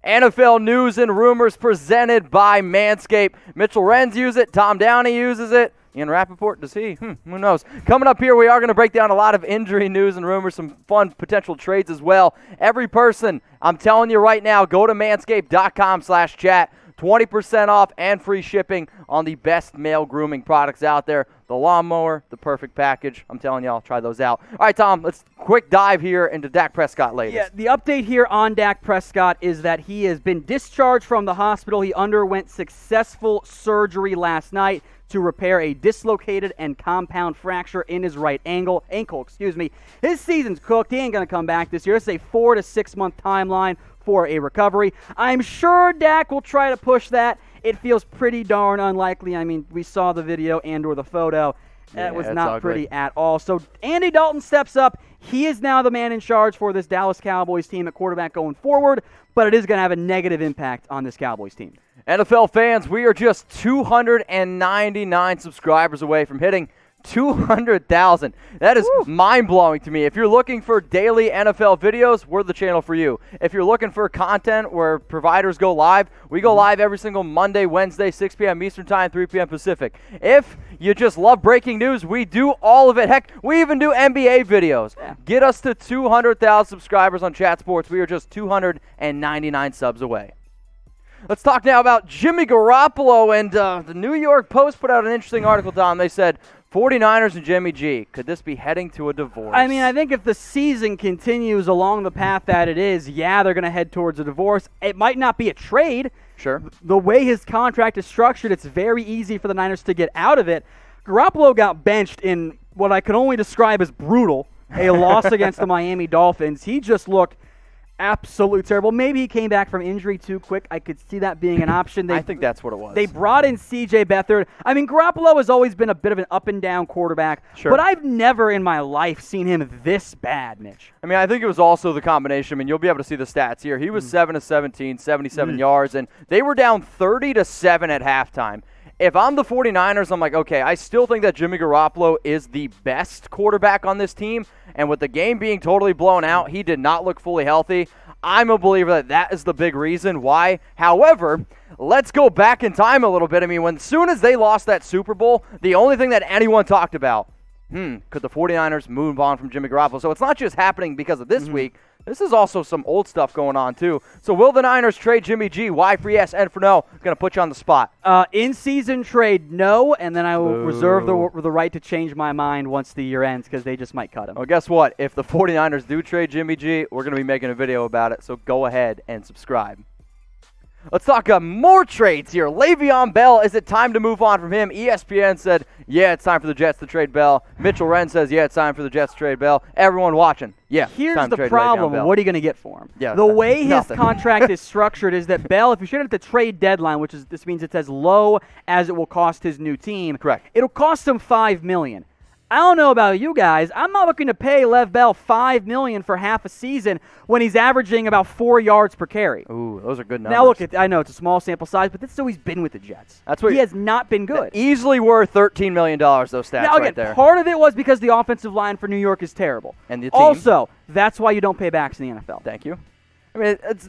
NFL news and rumors presented by Manscaped. Mitchell Renz uses it. Tom Downey uses it. Ian Rappaport, does he? Who knows? Coming up here, we are going to break down a lot of injury news and rumors, some fun potential trades as well. Every person, I'm telling you right now, go to manscaped.com/chat. 20% off and free shipping on the best male grooming products out there. The lawnmower, the perfect package. I'm telling y'all, try those out. All right, Tom, let's quick dive here into Dak Prescott latest. Yeah, the update here on Dak Prescott is that he has been discharged from the hospital. He underwent successful surgery last night to repair a dislocated and compound fracture in his right ankle. His season's cooked. He ain't going to come back this year. It's a 4 to 6 month timeline for a recovery. I'm sure Dak will try to push that. It feels pretty darn unlikely. I mean, we saw the video and or the photo. That was not pretty at all. So Andy Dalton steps up. He is now the man in charge for this Dallas Cowboys team at quarterback going forward, but it is going to have a negative impact on this Cowboys team. NFL fans, we are just 299 subscribers away from hitting 200,000. That is mind-blowing to me. If you're looking for daily NFL videos, we're the channel for you. If you're looking for content where providers go live, we go live every single Monday, Wednesday, 6 p.m. Eastern Time, 3 p.m. Pacific. If you just love breaking news, we do all of it. Heck, we even do NBA videos. Yeah. Get us to 200,000 subscribers on Chat Sports. We are just 299 subs away. Let's talk now about Jimmy Garoppolo, and the New York Post put out an interesting article, Tom. They said, 49ers and Jimmy G, could this be heading to a divorce? I mean, I think if the season continues along the path that it is, yeah, they're going to head towards a divorce. It might not be a trade. Sure. The way his contract is structured, it's very easy for the Niners to get out of it. Garoppolo got benched in what I can only describe as brutal, a loss against the Miami Dolphins. He just looked absolutely terrible. Maybe he came back from injury too quick. I could see that being an option. I think that's what it was. They brought in CJ Beathard. I mean, Garoppolo has always been a bit of an up-and-down quarterback, but I've never in my life seen him this bad, Mitch. I mean, I think it was also the combination. I mean, you'll be able to see the stats here. He was 7-of-17, 77 yards, and they were down 30-7 at halftime. If I'm the 49ers, I'm like, okay, I still think that Jimmy Garoppolo is the best quarterback on this team, and with the game being totally blown out, he did not look fully healthy. I'm a believer that that is the big reason why. However, let's go back in time a little bit. I mean, as soon as they lost that Super Bowl, the only thing that anyone talked about, could the 49ers move on from Jimmy Garoppolo? So it's not just happening because of this week. This is also some old stuff going on, too. So will the Niners trade Jimmy G? Y for yes, N for no. I'm going to put you on the spot. In-season trade, no, and then I will reserve the right to change my mind once the year ends because they just might cut him. Well, guess what? If the 49ers do trade Jimmy G, we're going to be making a video about it, so go ahead and subscribe. Let's talk more trades here. LeVeon Bell, is it time to move on from him? ESPN said, yeah, it's time for the Jets to trade Bell. Mitchell Wren says, yeah, it's time for the Jets to trade Bell. Everyone watching, yeah. Here's the problem. What are you going to get for him? Yeah, the way his contract is structured is that Bell, if you shoot at the trade deadline, this means it's as low as it will cost his new team. Correct. It'll cost him $5 million. I don't know about you guys. I'm not looking to pay Lev Bell $5 million for half a season when he's averaging about 4 yards per carry. Ooh, those are good numbers. Now look, I know it's a small sample size, but this is always been with the Jets. He has not been good. Easily worth $13 million, those stats now, again, right there. Part of it was because the offensive line for New York is terrible. And the team. Also, that's why you don't pay backs in the NFL. Thank you. I mean, it's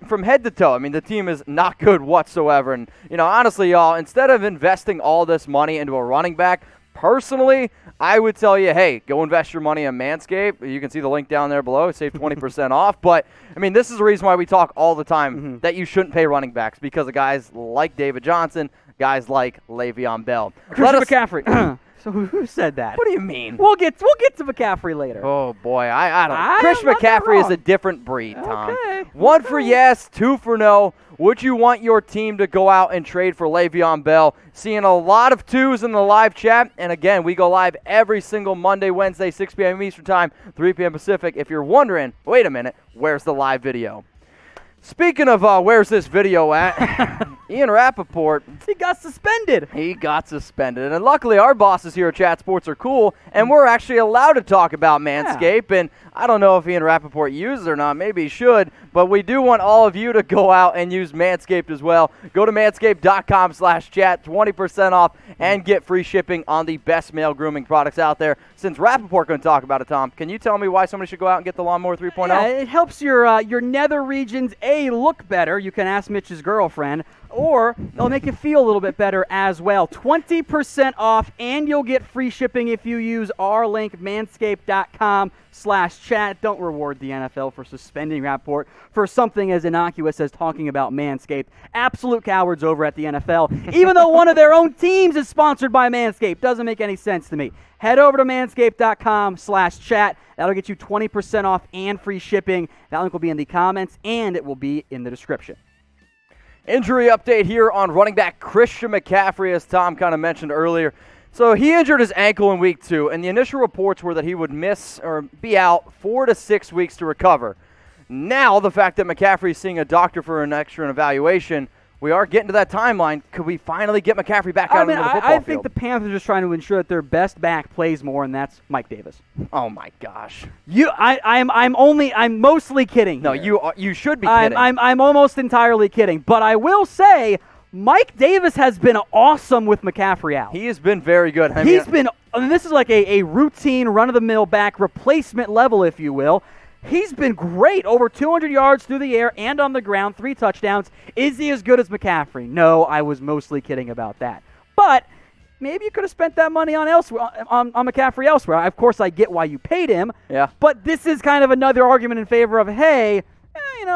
from head to toe. I mean, the team is not good whatsoever. And, honestly, y'all, instead of investing all this money into a running back, personally, I would tell you, hey, go invest your money on Manscaped. You can see the link down there below. Save 20% off. But, I mean, this is the reason why we talk all the time that you shouldn't pay running backs because of guys like David Johnson, guys like Le'Veon Bell. Christian McCaffrey. So who said that? What do you mean? We'll get to McCaffrey later. Oh, boy. I don't. Christian McCaffrey is a different breed, Tom. Okay. 1 for yes, 2 for no. Would you want your team to go out and trade for Le'Veon Bell? Seeing a lot of 2s in the live chat. And, again, we go live every single Monday, Wednesday, 6 p.m. Eastern Time, 3 p.m. Pacific. If you're wondering, wait a minute, where's the live video? Speaking of where's this video at, Ian Rappaport, he got suspended. And luckily our bosses here at Chat Sports are cool, and we're actually allowed to talk about Manscaped. And I don't know if Ian Rappaport uses it or not. Maybe he should, but we do want all of you to go out and use Manscaped as well. Go to manscaped.com/chat, 20% off, and get free shipping on the best male grooming products out there. Since Rappaport going to talk about it, Tom, can you tell me why somebody should go out and get the Lawnmower 3.0? Yeah, it helps your nether regions, look better. You can ask Mitch's girlfriend. Or it'll make you feel a little bit better as well. 20% off, and you'll get free shipping if you use our link, manscaped.com/chat. Don't reward the NFL for suspending Rappaport for something as innocuous as talking about Manscaped. Absolute cowards over at the NFL. Even though one of their own teams is sponsored by Manscaped. Doesn't make any sense to me. Head over to manscaped.com/chat. That'll get you 20% off and free shipping. That link will be in the comments, and it will be in the description. Injury update here on running back Christian McCaffrey, as Tom kind of mentioned earlier. So he injured his ankle in week 2, and the initial reports were that he would miss or be out 4 to 6 weeks to recover. Now, the fact that McCaffrey is seeing a doctor for an extra evaluation, we are getting to that timeline. Could we finally get McCaffrey back out into the football field? I think the Panthers are just trying to ensure that their best back plays more, and that's Mike Davis. Oh my gosh! I'm mostly kidding. No, here. you should be kidding. I'm almost entirely kidding, but I will say Mike Davis has been awesome with McCaffrey out. He has been very good. This is like a routine run-of-the-mill back replacement level, if you will. He's been great, over 200 yards through the air and on the ground, 3 touchdowns. Is he as good as McCaffrey? No, I was mostly kidding about that. But maybe you could have spent that money on McCaffrey elsewhere. Of course, I get why you paid him. Yeah. But this is kind of another argument in favor of, hey,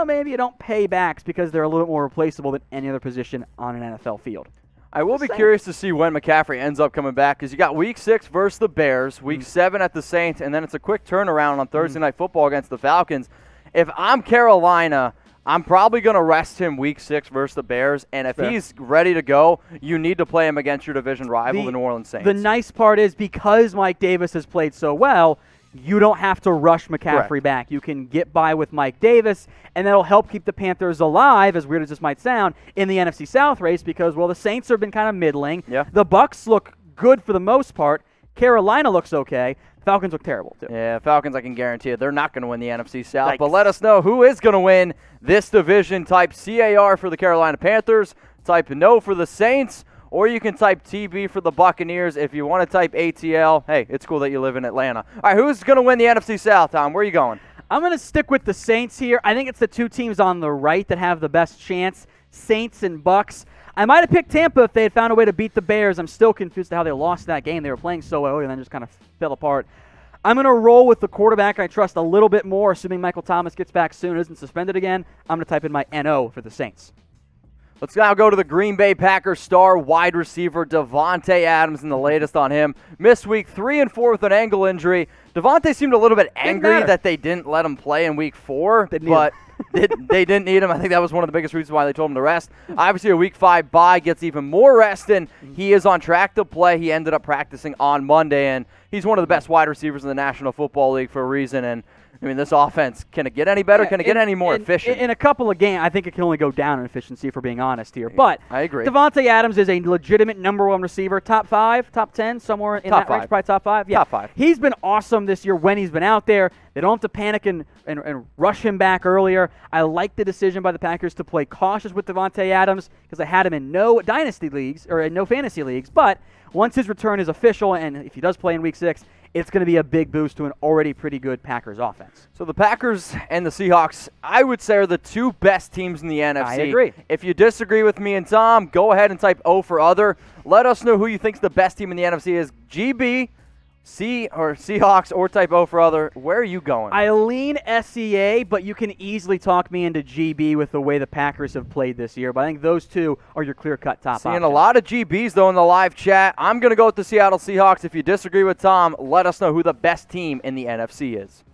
maybe you don't pay backs because they're a little bit more replaceable than any other position on an NFL field. I will be curious to see when McCaffrey ends up coming back, because you got Week 6 versus the Bears, Week 7 at the Saints, and then it's a quick turnaround on Thursday Night Football against the Falcons. If I'm Carolina, I'm probably going to rest him Week 6 versus the Bears, and if he's ready to go, you need to play him against your division rival, the New Orleans Saints. The nice part is, because Mike Davis has played so well, you don't have to rush McCaffrey back. You can get by with Mike Davis, and that'll help keep the Panthers alive, as weird as this might sound, in the NFC South race because, the Saints have been kind of middling. Yeah. The Bucs look good for the most part. Carolina looks okay. Falcons look terrible, too. Yeah, Falcons, I can guarantee you, they're not going to win the NFC South. Yikes. But let us know who is going to win this division. Type CAR for the Carolina Panthers. Type no for the Saints. Or you can type TB for the Buccaneers. If you want to type ATL, hey, it's cool that you live in Atlanta. All right, who's going to win the NFC South, Tom? Where are you going? I'm going to stick with the Saints here. I think it's the 2 teams on the right that have the best chance, Saints and Bucs. I might have picked Tampa if they had found a way to beat the Bears. I'm still confused to how they lost that game. They were playing so well and then just kind of fell apart. I'm going to roll with the quarterback I trust a little bit more, assuming Michael Thomas gets back soon and isn't suspended again. I'm going to type in my NO for the Saints. Let's now go to the Green Bay Packers star wide receiver Davante Adams and the latest on him. Missed week 3 and 4 with an ankle injury. Davante seemed a little bit angry that they didn't let him play in week 4, but they didn't need him. I think that was one of the biggest reasons why they told him to rest. Obviously, a week 5 bye gets even more rest, and he is on track to play. He ended up practicing on Monday, and he's one of the best wide receivers in the National Football League for a reason. And I mean, this offense, can it get any better? Can it get any more efficient? In a couple of games, I think it can only go down in efficiency, if we're being honest here. But I agree. Davante Adams is a legitimate number 1 receiver, top 5, top 10, somewhere in that range, probably top 5. Yeah. Top 5. He's been awesome this year when he's been out there. They don't have to panic and rush him back earlier. I like the decision by the Packers to play cautious with Davante Adams because I had him in no dynasty leagues or in no fantasy leagues. But once his return is official, and if he does play in Week 6, it's going to be a big boost to an already pretty good Packers offense. So the Packers and the Seahawks, I would say, are the 2 best teams in the NFC. I agree. If you disagree with me and Tom, go ahead and type O for other. Let us know who you think the best team in the NFC is. GB, Seahawks, or type O for other. Where are you going? I lean SEA, but you can easily talk me into GB with the way the Packers have played this year. But I think those 2 are your clear-cut top Seeing options. a lot of GBs, though, in the live chat. I'm going to go with the Seattle Seahawks. If you disagree with Tom, let us know who the best team in the NFC is.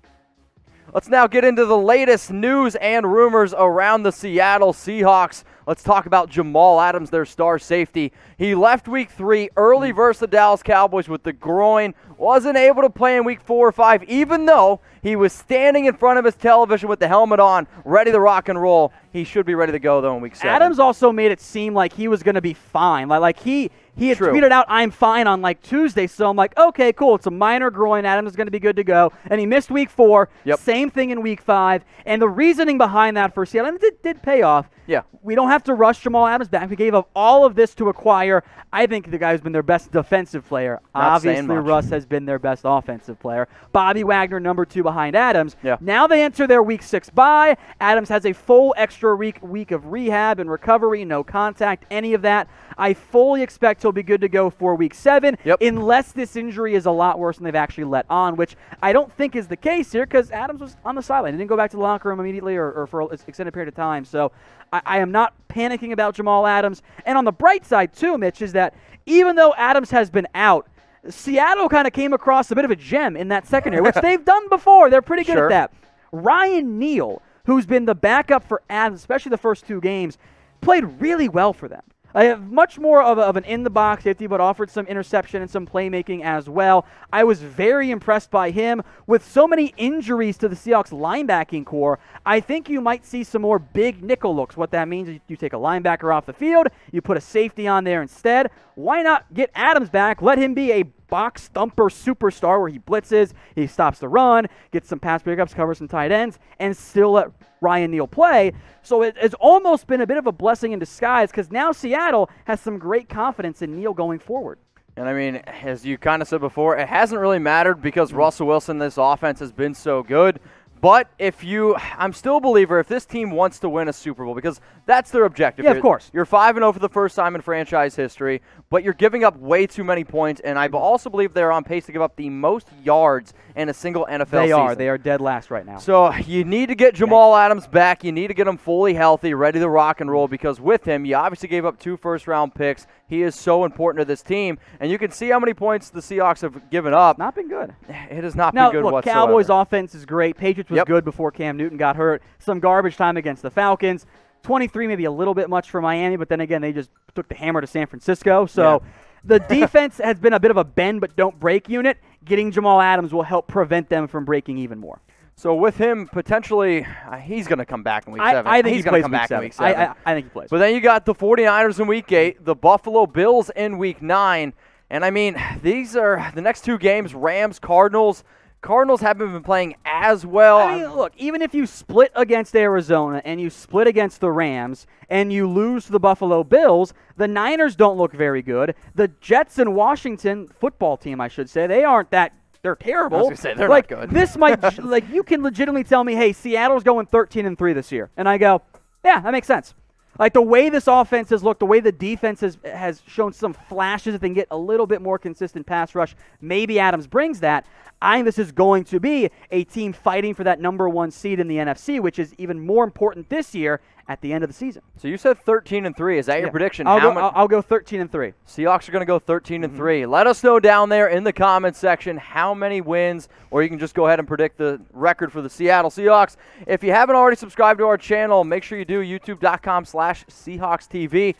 Let's now get into the latest news and rumors around the Seattle Seahawks. Let's talk about Jamal Adams, their star safety. He left Week 3 early versus the Dallas Cowboys with the groin. Wasn't able to play in Week 4 or 5, even though he was standing in front of his television with the helmet on, ready to rock and roll. He should be ready to go, though, in Week 7. Adams also made it seem like he was going to be fine. Like he had tweeted out, "I'm fine" on like Tuesday, so I'm like, okay, cool. It's a minor groin. Adams is going to be good to go. And he missed Week 4. Yep. Same thing in Week 5. And the reasoning behind that for Seattle, and it did pay off. Yeah. We don't have to rush Jamal Adams back. We gave up all of this to acquire, I think, the guy who's been their best defensive player. Obviously, Russ has been their best offensive player. Bobby Wagner, number 2 behind Adams. Yeah. Now they enter their Week 6 bye. Adams has a full extra week of rehab and recovery, no contact, any of that. I fully expect he'll be good to go for Week 7, unless this injury is a lot worse than they've actually let on, which I don't think is the case here because Adams was on the sideline. He didn't go back to the locker room immediately or for an extended period of time. So I am not panicking about Jamal Adams. And on the bright side, too, Mitch, is that even though Adams has been out, Seattle kind of came across a bit of a gem in that secondary, which they've done before. They're pretty good at that. Ryan Neal, who's been the backup for Adams, especially the first 2 games, played really well for them. I have much more of an in-the-box safety, but offered some interception and some playmaking as well. I was very impressed by him. With so many injuries to the Seahawks linebacking core, I think you might see some more big nickel looks. What that means is you take a linebacker off the field, you put a safety on there instead. Why not get Adams back, let him be a box thumper superstar where he blitzes, he stops the run, gets some pass breakups, covers some tight ends, and still let Ryan Neal play. So it's almost been a bit of a blessing in disguise because now Seattle has some great confidence in Neal going forward. And I mean, as you kind of said before, it hasn't really mattered because Russell Wilson, this offense has been so good. But I'm still a believer if this team wants to win a Super Bowl, because that's their objective. Yeah, of course. You're 5-0 for the first time in franchise history, but you're giving up way too many points, and I also believe they're on pace to give up the most yards in a single NFL season. They are dead last right now. So you need to get Jamal Adams back. You need to get him fully healthy, ready to rock and roll, because with him, you obviously gave up 2 first-round picks. He is so important to this team, and you can see how many points the Seahawks have given up. Not been good. It has not been good look, whatsoever. Cowboys offense is great. Patriots was good before Cam Newton got hurt. Some garbage time against the Falcons. 23 maybe a little bit much for Miami, but then again, they just took the hammer to San Francisco. So the defense has been a bit of a bend but don't break unit. Getting Jamal Adams will help prevent them from breaking even more. So with him, potentially, he's going to come back in Week 7. I think he's going to come back in Week 7. I think he plays. But then you got the 49ers in Week 8, the Buffalo Bills in Week 9. And, I mean, these are the next 2 games, Rams, Cardinals. Cardinals haven't been playing as well. I mean, look, even if you split against Arizona and you split against the Rams and you lose to the Buffalo Bills, the Niners don't look very good. The Jets and Washington football team, I should say, they aren't that. They're terrible. I was going to say, they're not good. This might, you can legitimately tell me, hey, Seattle's going 13-3 this year. And I go, yeah, that makes sense. Like, the way this offense has looked, the way the defense has shown some flashes, if they can get a little bit more consistent pass rush, maybe Adams brings that. I think this is going to be a team fighting for that number 1 seed in the NFC, which is even more important this year at the end of the season. So you said 13-3. Is that your prediction? I'll go 13-3. Seahawks are going to go 13-3. Let us know down there in the comments section how many wins, or you can just go ahead and predict the record for the Seattle Seahawks. If you haven't already subscribed to our channel, make sure you do. YouTube.com/SeahawksTV.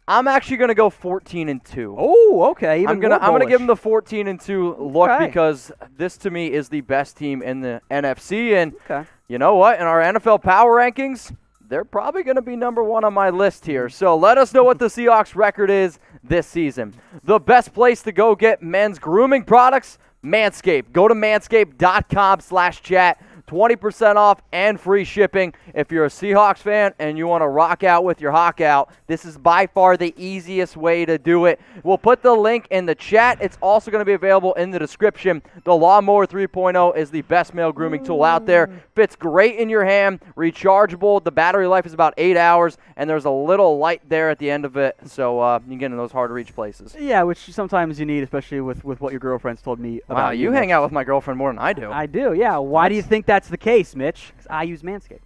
I'm actually going to go 14-2. Oh, okay. I'm going to give them the 14-2 look because this to me is the best team in the NFC. And you know what? In our NFL power rankings, they're probably going to be number 1 on my list here. So let us know what the Seahawks record is this season. The best place to go get men's grooming products, Manscaped. Go to manscaped.com/chat. 20% off and free shipping. If you're a Seahawks fan and you want to rock out with your Hawk out, this is by far the easiest way to do it. We'll put the link in the chat. It's also going to be available in the description. The Lawnmower 3.0 is the best male grooming tool out there. Fits great in your hand, rechargeable. The battery life is about 8 hours, and there's a little light there at the end of it, so you can get in those hard-to-reach places. Yeah, which sometimes you need, especially with what your girlfriend's told me about. Wow, you hang out with my girlfriend more than I do. I do, yeah. Why do you think that's the case, Mitch? Because I use Manscaped.